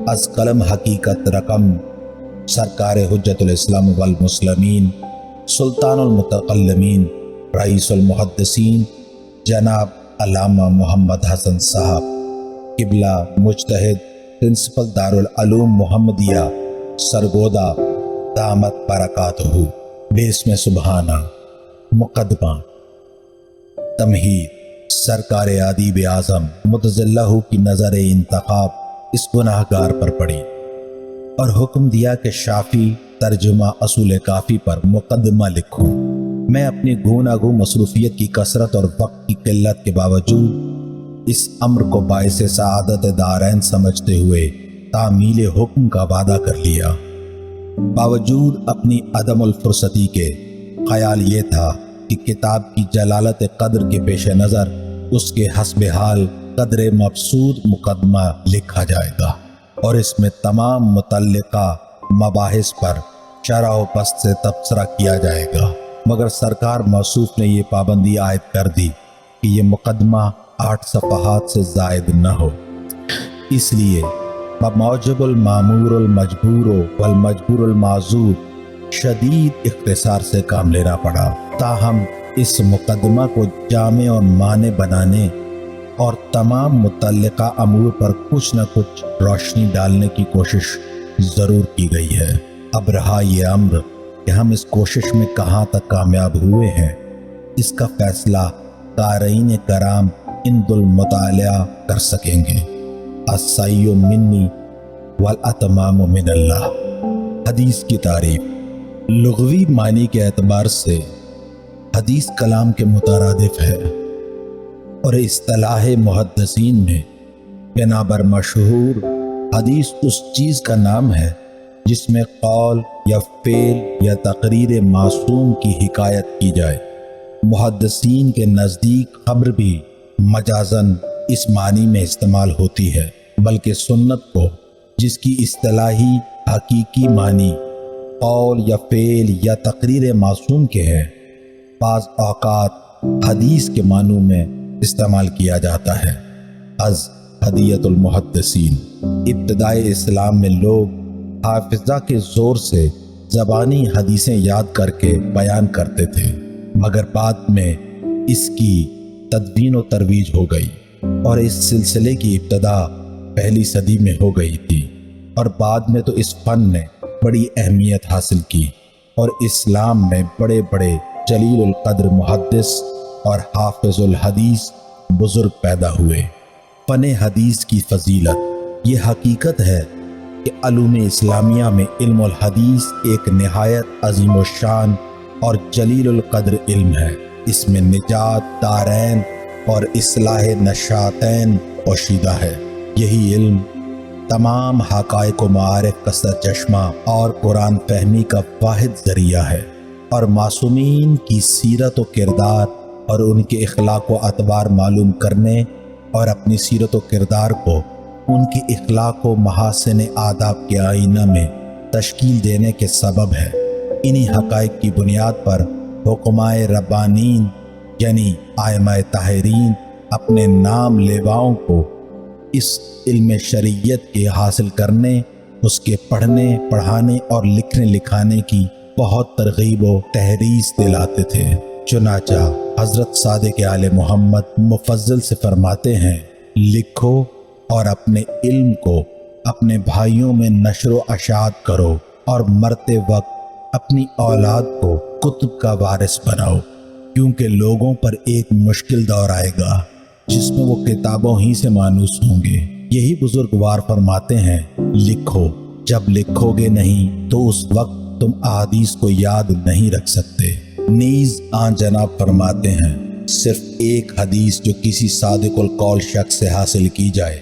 از قلم حقیقت رقم سرکار حجت الاسلام والمسلمین سلطان المتکلمین رئیس المحدثین جناب علامہ محمد حسن صاحب قبلہ مجتہد پرنسپل دارالعلوم محمدیہ سرگودا دامت برکاتہ بسم سبحانہ مقدمہ تمہید سرکار ادیب اعظم متضلہ کی نظر انتخاب اس گناہگار پر پڑی اور حکم دیا کہ شافی ترجمہ اصول کافی پر مقدمہ لکھوں۔ میں اپنی گوناگو مصروفیت کی کثرت اور وقت کی قلت کے باوجود اس امر کو باعث سعادت دارین سمجھتے ہوئے تعمیل حکم کا وعدہ کر لیا۔ باوجود اپنی عدم الفرصتی کے خیال یہ تھا کہ کتاب کی جلالت قدر کے پیش نظر اس کے حسب حال قدر مبسوط مقدمہ لکھا جائے گا اور اس میں تمام متعلقہ مباحث پر شرح و بسط سے تبصرہ کیا جائے گا، مگر سرکار موصوف نے یہ پابندی عائد کر دی کہ یہ مقدمہ 8 صفحات سے زائد نہ ہو۔ اس لیے بموجب المامور المجبور والمجبور المعذور شدید اختصار سے کام لینا پڑا، تاہم اس مقدمہ کو جامع اور معنی بنانے اور تمام متعلقہ امور پر کچھ نہ کچھ روشنی ڈالنے کی کوشش ضرور کی گئی ہے۔ اب رہا یہ امر کہ ہم اس کوشش میں کہاں تک کامیاب ہوئے ہیں، اس کا فیصلہ قارئین کرام عند المطالعہ کر سکیں گے۔ السعی منی والاتمام من اللہ۔ حدیث کی تعریف لغوی معنی کے اعتبار سے حدیث کلام کے مترادف ہے اور اصطلاح محدثین میں بنابر مشہور حدیث اس چیز کا نام ہے جس میں قول یا فعل یا تقریر معصوم کی حکایت کی جائے۔ محدثین کے نزدیک خبر بھی مجازاً اس معنی میں استعمال ہوتی ہے، بلکہ سنت کو جس کی اصطلاحی حقیقی معنی قول یا فعل یا تقریر معصوم کے ہے، بعض اوقات حدیث کے معنوں میں استعمال کیا جاتا ہے۔ از حدیت المحدثین۔ ابتدائے اسلام میں لوگ حافظہ کے زور سے زبانی حدیثیں یاد کر کے بیان کرتے تھے، مگر بعد میں اس کی تدوین و ترویج ہو گئی اور اس سلسلے کی ابتدا پہلی صدی میں ہو گئی تھی، اور بعد میں تو اس فن نے بڑی اہمیت حاصل کی اور اسلام میں بڑے بڑے جلیل القدر محدث اور حافظ الحدیث بزرگ پیدا ہوئے۔ فن حدیث کی فضیلت یہ حقیقت ہے کہ علوم اسلامیہ میں علم الحدیث ایک نہایت عظیم الشان اور جلیل القدر علم ہے۔ اس میں نجات دارین اور اصلاح نشاتین پوشیدہ ہے۔ یہی علم تمام حقائق و معارف کا سرچشمہ اور قرآن فہمی کا واحد ذریعہ ہے، اور معصومین کی سیرت و کردار اور ان کے اخلاق و اطوار معلوم کرنے اور اپنی سیرت و کردار کو ان کی اخلاق و محاسن آداب کے آئینہ میں تشکیل دینے کے سبب ہے۔ انہی حقائق کی بنیاد پر حکمائے ربانین یعنی ائمہ طاہرین اپنے نام لیواؤں کو اس علم شریعت کے حاصل کرنے، اس کے پڑھنے پڑھانے اور لکھنے لکھانے کی بہت ترغیب و تحریص دلاتے تھے۔ چنانچہ حضرت صادق آل محمد مفضل سے فرماتے ہیں، لکھو اور اپنے علم کو اپنے بھائیوں میں نشر و اشاعت کرو اور مرتے وقت اپنی اولاد کو کتب کا وارث بناؤ، کیونکہ لوگوں پر ایک مشکل دور آئے گا جس میں وہ کتابوں ہی سے مانوس ہوں گے۔ یہی بزرگوار فرماتے ہیں، لکھو، جب لکھو گے نہیں تو اس وقت تم احادیث کو یاد نہیں رکھ سکتے۔ نیز آن جناب فرماتے ہیں، صرف ایک حدیث جو کسی صادق القول شخص سے حاصل کی جائے،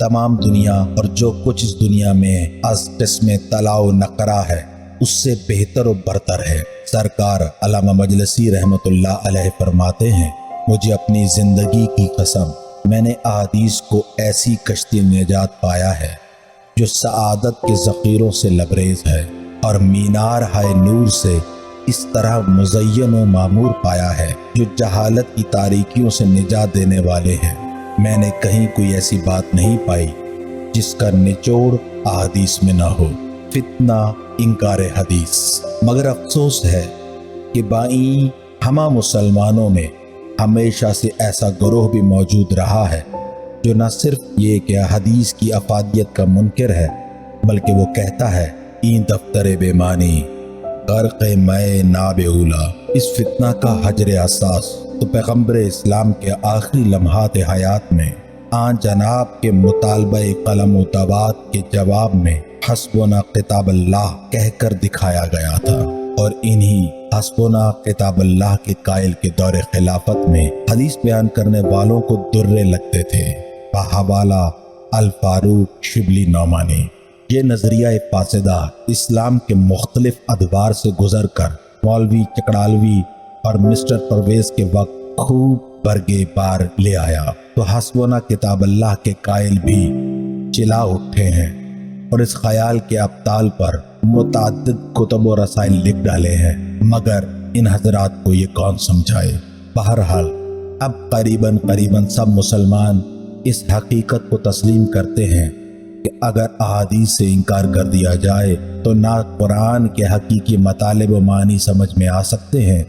تمام دنیا اور جو کچھ اس دنیا میں از قسم طلاء و نقرہ ہے اس سے بہتر و برتر ہے۔ سرکار علامہ مجلسی رحمۃ اللہ علیہ فرماتے ہیں، مجھے اپنی زندگی کی قسم، میں نے احادیث کو ایسی کشتی نجات پایا ہے جو سعادت کے ذخیروں سے لبریز ہے، اور مینار ہائے نور سے اس طرح مزین و معمور پایا ہے جو جہالت کی تاریکیوں سے نجات دینے والے ہیں۔ میں نے کہیں کوئی ایسی بات نہیں پائی جس کا نچوڑ अहादीस में ना हो। फितना इनकार हदीस। मगर अफसोस है कि बाई हमा मुसलमानों में हमेशा से ऐसा गिरोह भी मौजूद रहा है जो न सिर्फ ये कि हदीस की अफादियत का मुनकर है, बल्कि वो कहता है ई दफ्तर बेमानी गर्क मैं नाबेउला। इस फितना का हजर असास तो पैगम्बर इस्लाम के आखिरी लम्हात हयात में आन जनाब के मुतालबा कलम तबात के जवाब में हस्बुना किताबल्लाह कहकर दिखाया गया था, और इन्हीं हस्बुना किताबल्लाह के कायल के दौरे खिलाफत में हदीस बयान करने वालों को दुर्रे लगते थे। बहवाला अल फारूक शिबली नौमानी। ये नजरिया फासिदा इस्लाम के मुख्तलिफ अदवार से गुजर कर मौलवी चकड़ालवी और मिस्टर परवेज के वक्त खूब बरगे पार ले आया, तो हस्बुना किताबल्लाह के कायल भी चिल्ला उठे हैं और इस ख्याल के अब्ताल पर मुतअद्दिद कुतुब और रसाइल लिख डाले हैं, मगर इन हजरात को ये कौन समझाए। बहरहाल अब करीबन सब मुसलमान इस हकीकत को तस्लीम करते हैं कि अगर अहादीस से इनकार कर दिया जाए तो ना कुरान के हकीकी मतलब व मानी समझ में आ सकते हैं,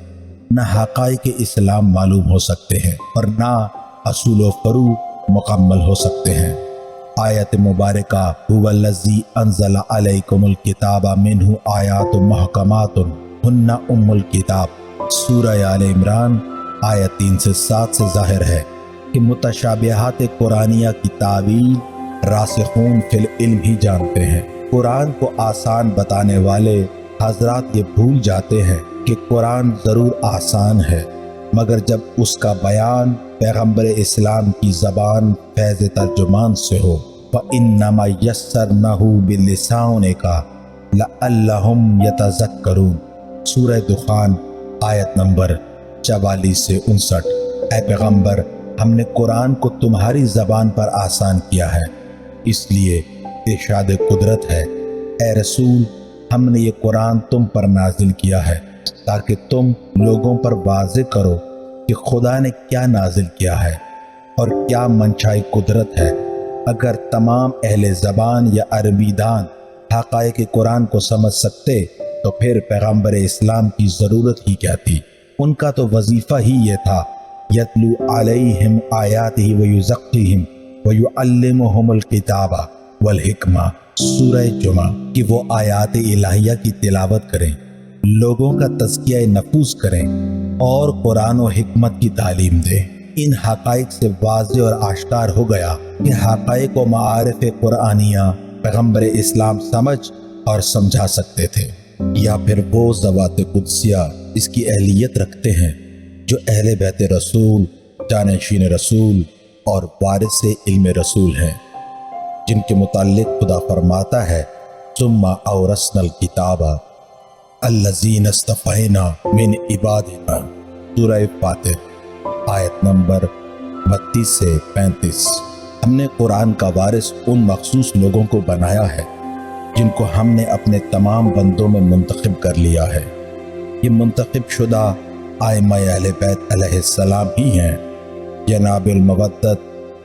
न हक़ाइक़ इस्लाम मालूम हो सकते हैं, और ना असूल व फरू मुकम्मल हो सकते हैं। आयत मुबारका हुवल्लज़ी अंज़ला अलैकुमुल किताबा मिन्हु आयातुम महकमातुन हुन्ना उम्मुल किताब सूरह आल इमरान आयत 3 से 7 से ज़ाहिर है कि मुतशाबिहात कुरानिया की तावील रासिखून फिल इल्म ही जानते हैं। कुरान को आसान बताने वाले हजरात ये भूल जाते हैं कि कुरान ज़रूर आसान है, मगर जब उसका बयान पैगम्बर इस्लाम की ज़बान फैज़ तर्जुमान से हो, फ़इन्नमा यस्सरनाहु बिलिसानिक का लअल्लहुम यतज़क्करून सूरह दुखान आयत नंबर 44 से 59। ऐ पैगम्बर, हमने कुरान को तुम्हारी ज़बान पर आसान किया है, इसलिए इरशाद कुदरत है। ऐ रसूल, हमने ये कुरान तुम पर नाजिल किया है ताकि तुम लोगों पर वाज़े करो कि खुदा ने क्या नाजिल किया है और क्या मंशाई कुदरत है। अगर तमाम अहले ज़बान या अरबी दान हक़ाइक़ कुरान को समझ सकते तो फिर पैगम्बर इस्लाम की ज़रूरत ही क्या थी। उनका तो वजीफ़ा ही ये था, यतलू अलैहिम आयातिही व युज़क्कीहिम व युअल्लिमुहुमुल किताबा वल हिकमा सूरह जुमा, कि वो आयात इलाहिया की तिलावत करें, लोगों का तज़किया नफूस करें और कुरान व हिकमत की तालीम दें। इन हक़ाइक़ से वाज़े और आश्कार हो गया कि हक़ाइक़ व मारिफ़ कुरानिया पैगम्बर इस्लाम समझ और समझा सकते थे, या फिर वो ज़वात कुदसिया इसकी अहलियत रखते हैं जो अहले बैत रसूल, जानशीन रसूल और वारिस इल्म रसूल हैं, जिनके मुताल्लिक़ खुदा फरमाता है सुम्मा औरसनल किताबा अल्लज़ीना इस्तफ़ैना मिन इबादिना सूरह फातिर आयत नंबर 32 से 35। हमने कुरान का वारिस उन मखसूस लोगों को बनाया है जिनको हमने अपने तमाम बंदों में मुंतखब कर लिया है। ये मुंतखब शुदा आइमा अहले बैत अलैहिस्सलाम ही हैं, जनाबुल मवद्दत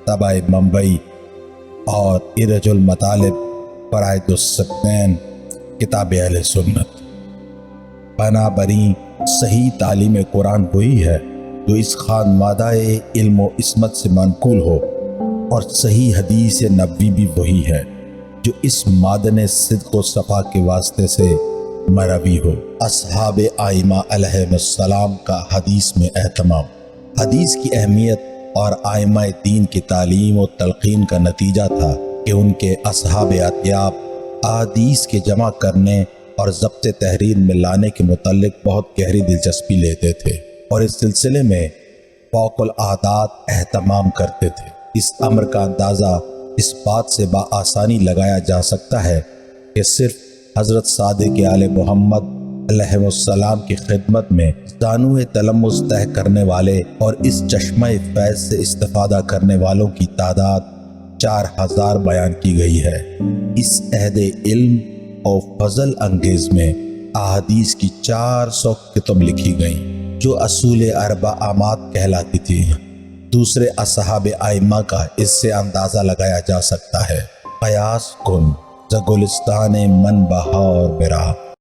तबाए मुंबई और इरजुल मतालिब फ़राइदुस्सब्तैन किताब अहले सुन्नत। बराबरी सही तालीम कुरान वही है जो इस खानवादाए इल्म व इस्मत से मनकूल हो, और सही हदीस नबवी भी वही है जो इस मादन सिद्क़ व सफ़ा के वास्ते से मरवी हो। असहाब आइमा अलैहिस्सलाम का हदीस में एहतमाम हदीस की अहमियत और आइमा दीन की तालीम और तलक़ीन का नतीजा था कि उनके असहाब अत्याब अहादीस के जमा करने और ज़ब्त तहरीर में लाने के मुतल्लिक़ बहुत गहरी दिलचस्पी लेते थे और इस सिलसिले में फ़ौक़ुल आदात एहतमाम करते थे। इस अमर का अंदाज़ा इस बात से बआसानी लगाया जा सकता है कि सिर्फ हज़रत सादिक़ आले मोहम्मद अलैहिस्सलाम की खिदमत में दानुए तलम्मुज़ तय करने वाले और इस चश्मे फैज़ से इस्तिफ़ादा करने वालों की तादाद 4000 बयान की गई है। इस अहदे इल्म और फजल अंगेज में अहादीस की 400 किताब लिखी गईं जो असूल अरबा आमाद कहलाती थी। दूसरे असहाब आइमा का इससे अंदाज़ा लगाया जा सकता है। क़यास कुन ز گلستان من بہار برا